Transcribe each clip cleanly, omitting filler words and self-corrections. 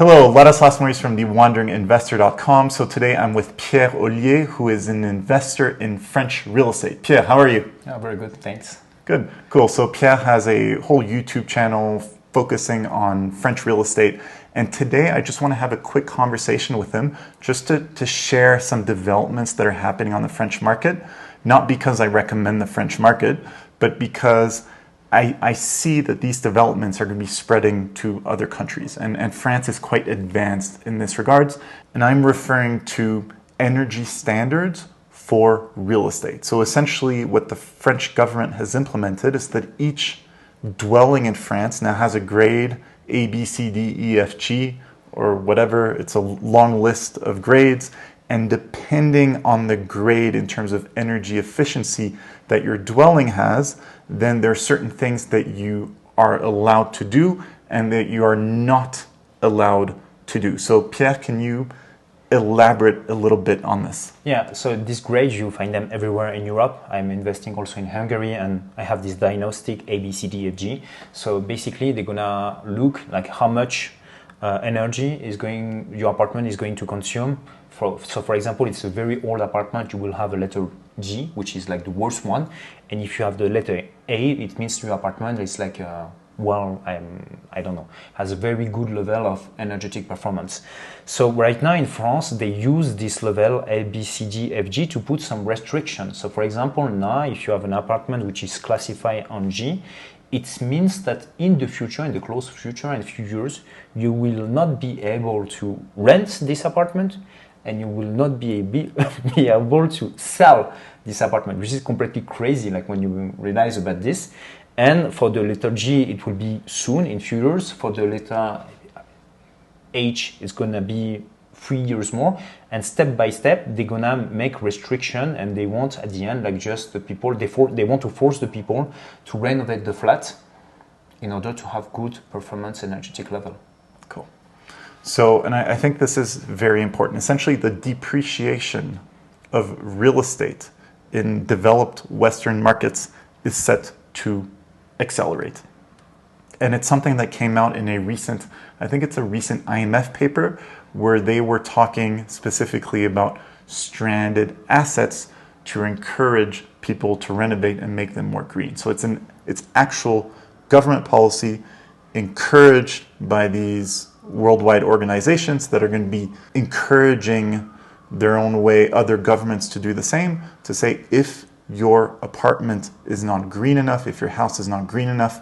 Hello, Ladislas Maurice from thewanderinginvestor.com. So today I'm with Pierre Ollier, who is an investor in French real estate. Pierre, how are you? Yeah, very good, thanks. Good, cool. So Pierre has a whole YouTube channel focusing on French real estate. And today I just want to have a quick conversation with him just to share some developments that are happening on the French market. Not because I recommend the French market, but because I see that these developments are going to be spreading to other countries. And France is quite advanced in this regards. And I'm referring to energy standards for real estate. So essentially what the French government has implemented is that each dwelling in France now has a grade A, B, C, D, E, F, G, or whatever. It's a long list of grades. And depending on the grade in terms of energy efficiency that your dwelling has, then there are certain things that you are allowed to do and that you are not allowed to do. So Pierre, can you elaborate a little bit on this? Yeah, so these grades, you find them everywhere in Europe. I'm investing also in Hungary and I have this diagnostic A, B, C, D, F, G. So basically they're gonna look like how much energy your apartment is going to consume. So for example, it's a very old apartment, you will have a letter G, which is like the worst one. And if you have the letter A, it means your apartment is like, I don't know, has a very good level of energetic performance. So right now in France, they use this level A, B, C, D, F, G to put some restrictions. So for example, now if you have an apartment which is classified on G, it means that in the future, in the close future, in a few years, you will not be able to rent this apartment and you will not be able to sell this apartment, which is completely crazy, like when you realize about this. And for the letter G, it will be soon, in few years. For the letter H, it's gonna be 3 years more. And step by step, they're gonna make restriction, and they want at the end, like just the people, they want to force the people to renovate the flat in order to have good performance energetic level. Cool. So, and I think this is very important. Essentially, the depreciation of real estate in developed Western markets is set to accelerate. And it's something that came out in I think it's a recent IMF paper where they were talking specifically about stranded assets to encourage people to renovate and make them more green. So it's actual government policy encouraged by these worldwide organizations that are going to be encouraging their own way other governments to do the same, to say if your apartment is not green enough, if your house is not green enough,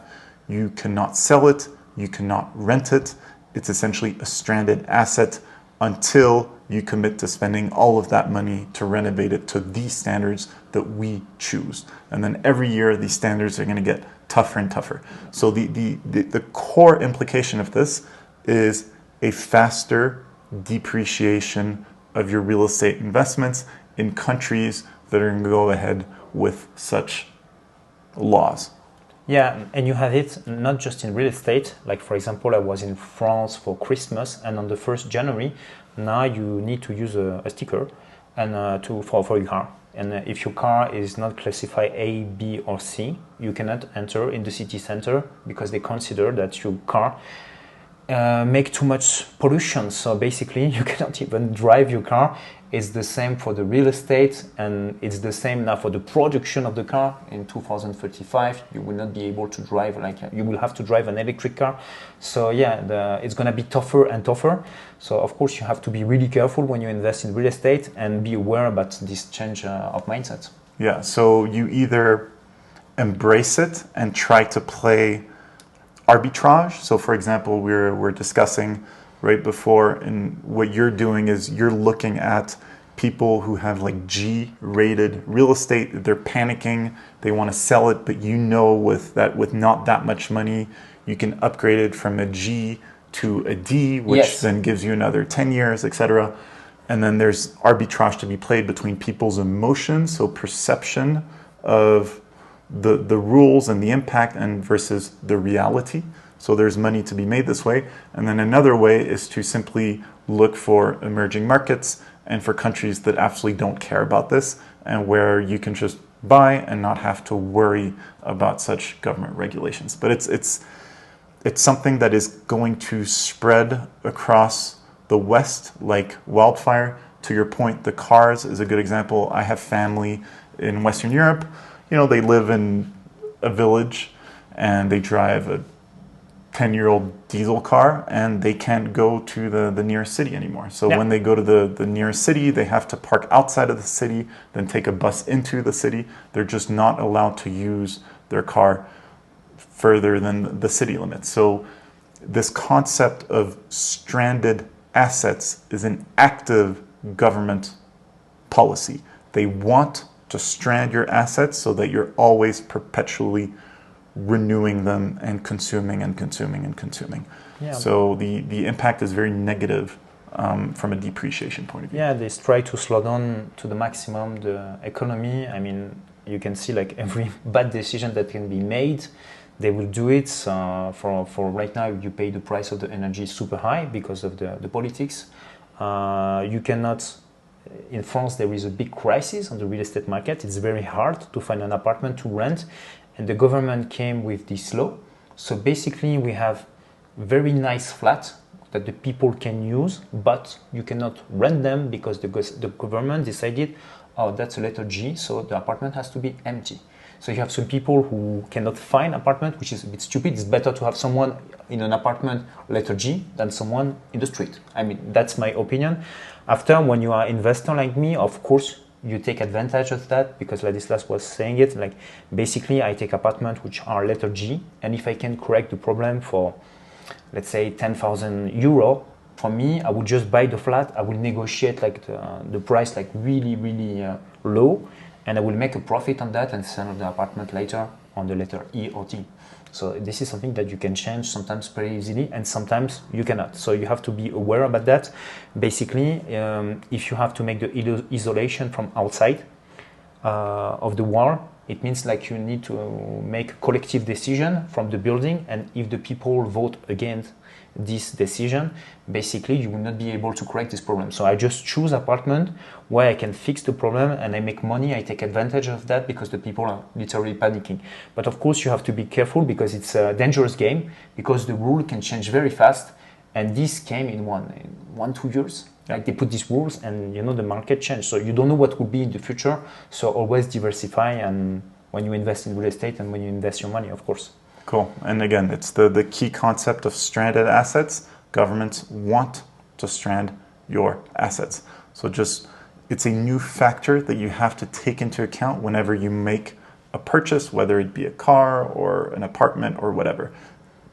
you cannot sell it, you cannot rent it. It's essentially a stranded asset until you commit to spending all of that money to renovate it to these standards that we choose. And then every year these standards are going to get tougher and tougher. So the core implication of this is a faster depreciation of your real estate investments in countries that are going to go ahead with such laws. Yeah, and you have it not just in real estate. Like for example, I was in France for Christmas, and on the 1st January, now you need to use a sticker and for your car. And if your car is not classified A, B, or C, you cannot enter in the city center because they consider that your car make too much pollution. So basically, you cannot even drive your car. It's the same for the real estate, and it's the same now for the production of the car. In 2035, you will not be able to drive, you will have to drive an electric car. So yeah, it's gonna be tougher and tougher. So of course, you have to be really careful when you invest in real estate and be aware about this change of mindset. Yeah, so you either embrace it and try to play arbitrage. So for example, we're discussing right before, and what you're doing is you're looking at people who have like G-rated real estate. They're panicking, they want to sell it, but with not that much money, you can upgrade it from a G to a D, which then gives you another 10 years, etc. And then there's arbitrage to be played between people's emotions, so perception of the rules and the impact and versus the reality. So there's money to be made this way. And then another way is to simply look for emerging markets and for countries that absolutely don't care about this and where you can just buy and not have to worry about such government regulations. But it's something that is going to spread across the West like wildfire. To your point, the cars is a good example. I have family in Western Europe. They live in a village and they drive a 10-year-old diesel car and they can't go to the nearest city anymore. So when they go to the nearest city, they have to park outside of the city, then take a bus into the city. They're just not allowed to use their car further than the city limits. So this concept of stranded assets is an active government policy. They want to strand your assets so that you're always perpetually renewing them and consuming and consuming and consuming. Yeah. So the impact is very negative from a depreciation point of view. Yeah, they try to slow down to the maximum the economy. I mean, you can see like every bad decision that can be made, they will do it. For right now, you pay the price of the energy super high because of the politics. You cannot. In France, there is a big crisis on the real estate market. It's very hard to find an apartment to rent. And the government came with this law. So basically, we have very nice flats that the people can use, but you cannot rent them because the government decided, oh, that's a letter G, so the apartment has to be empty. So you have some people who cannot find apartment, which is a bit stupid. It's better to have someone in an apartment letter G than someone in the street. I mean, that's my opinion. After, when you are an investor like me, of course, you take advantage of that because Ladislas was saying it. Like, basically, I take apartments which are letter G, and if I can correct the problem for, let's say, 10,000 euro, for me, I would just buy the flat. I will negotiate like the price like really, really low, and I will make a profit on that and sell the apartment later on the letter E or T. So this is something that you can change sometimes very easily, and sometimes you cannot. So you have to be aware about that. Basically, if you have to make the isolation from outside of the wall, it means like you need to make a collective decision from the building, and if the people vote against this decision, basically you will not be able to correct this problem. So I just choose apartment where I can fix the problem and I make money. I take advantage of that because the people are literally panicking. But of course you have to be careful because it's a dangerous game, because the rule can change very fast, and this came in 1-2 years. Like they put these rules and the market changed. So you don't know what will be in the future. So always diversify, and when you invest in real estate and when you invest your money, of course. Cool. And again, it's the key concept of stranded assets. Governments want to strand your assets. So it's a new factor that you have to take into account whenever you make a purchase, whether it be a car or an apartment or whatever.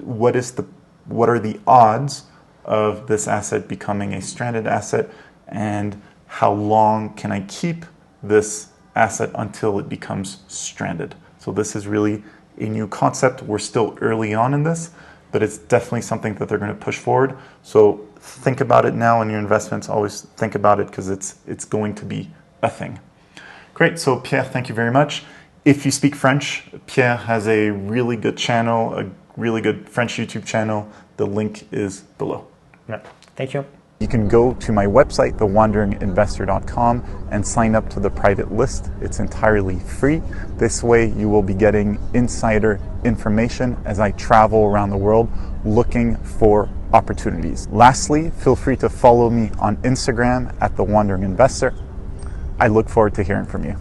What are the odds of this asset becoming a stranded asset, and how long can I keep this asset until it becomes stranded? So this is really a new concept. We're still early on in this, but it's definitely something that they're going to push forward. So think about it now in your investments. Always think about it because it's going to be a thing. Great. So Pierre, thank you very much. If you speak French, Pierre has a really good channel, a really good French YouTube channel. The link is below. Yeah. Thank you. You can go to my website, thewanderinginvestor.com, and sign up to the private list. It's entirely free. This way you will be getting insider information as I travel around the world looking for opportunities. Lastly, feel free to follow me on Instagram at The Wandering Investor. I look forward to hearing from you.